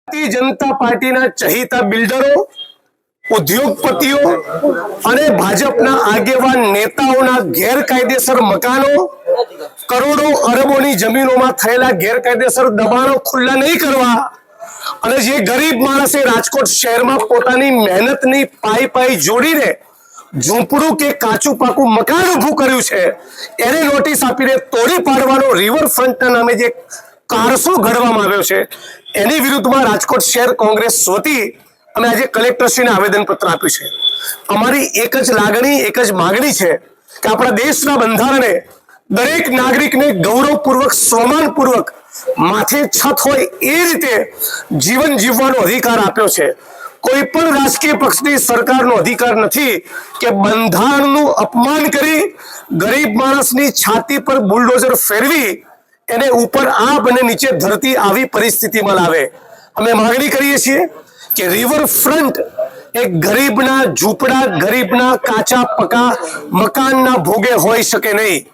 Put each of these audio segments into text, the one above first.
भारतीय जनता पार्टीना चहीता बिल्डरो, उद्योगपतिओ अने भाजपना आगेवान नेताओना गैरकायदेसर मकानो, करोड़ों अरबोनी जमीनोमां थयेला गैरकायदेसर दबाणो खुल्ला नहीं करवा अने जे गरीब माणसे राजकोट शहेरमां पोतानी मेहनतनी पाई पाई जोडीने झूंपड़ू के काचू पाकू मकान ऊभुं कर्युं छे एने नोटिस आपीने तोड़ी पाडवानो रिवरफ्रंटना नामे जे कारસો ઘડવામાં આવ્યો છે એની વિરુદ્ધમાં રાજકોટ શહેર કોંગ્રેસ વતી અમે આજે કલેક્ટરશ્રીને આવેદનપત્ર આપ્યું છે। અમારી એક જ લાગણી એક જ માંગણી છે કે આપણા દેશના બંધારણે દરેક નાગરિકને ગૌરવપૂર્વક સ્વમાનપૂર્વક માથે છત હોય એ રીતે જીવન જીવવાનો અધિકાર આપ્યો છે। કોઈ પણ રાજકીય પક્ષની સરકારનો અધિકાર નથી કે બંધારણનું અપમાન કરી ગરીબ માણસની છાતી પર બુલડોઝર ફેરવી એને ઉપર આબ અને નીચે ધરતી આવી પરિસ્થિતિમાં લાવે। અમે માંગણી કરીએ છીએ કે રિવરફ્રન્ટ એક ગરીબના ઝૂંપડા ગરીબના કાચા પકા મકાનના ભોગે હોઈ શકે નહીં,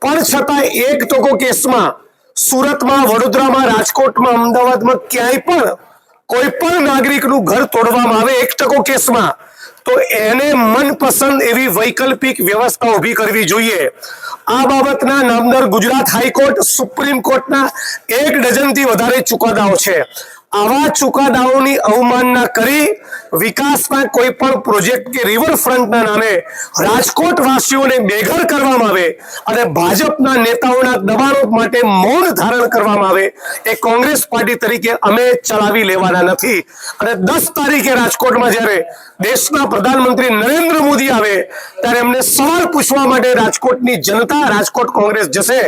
પણ છતાં એક ટકો કેસમાં સુરતમાં, વડોદરામાં, રાજકોટમાં, અમદાવાદમાં ક્યાંય પણ કોઈ પણ નાગરિકનું ઘર તોડવામાં આવે 1% કેસમાં તો એને મનપસંદ એવી વૈકલ્પિક વ્યવસ્થા ઊભી કરવી જોઈએ। આ બાબતના નામદાર ગુજરાત હાઈકોર્ટ, સુપ્રીમ કોર્ટના 1 ડઝનથી વધારે ચુકાદાઓ છે। આવા ચુકાદાઓની અવમાનના કરી વિકાસના કોઈ પણ પ્રોજેક્ટ કે રિવરફ્રન્ટના નામે રાજકોટ વાસીઓને બેઘર કરવામાં આવે અને ભાજપના નેતાઓના દબાણો માટે મૌન ધારણ કરવામાં આવે એ કોંગ્રેસ પાર્ટી તરીકે અમે ચલાવી લેવાના નથી। અને 10 તારીખે રાજકોટમાં જ્યારે દેશના પ્રધાનમંત્રી નરેન્દ્ર મોદી આવે ત્યારે એમને સવાલ પૂછવા માટે રાજકોટની જનતા રાજકોટ કોંગ્રેસ જશે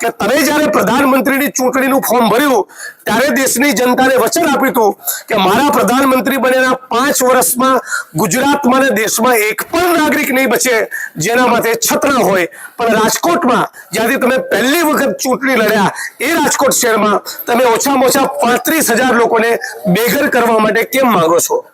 કે તમે જ્યારે પ્રધાનમંત્રીની ચૂંટણીનું ફોર્મ ભર્યું ત્યારે દેશની જનતાને વચન આપ્યું હતું કે મારા પ્રધાનમંત્રી બન્યાના 5 વર્ષમાં ગુજરાતમાં ને દેશમાં એક પણ નાગરિક નહીં બચે જેના માથે છત ન હોય, પણ રાજકોટમાં જ્યાંથી તમે પહેલી વખત ચૂંટણી લડ્યા એ રાજકોટ શહેરમાં તમે ઓછામાં ઓછા 35,000 લોકોને બેઘર કરવા માટે કેમ માંગો છો?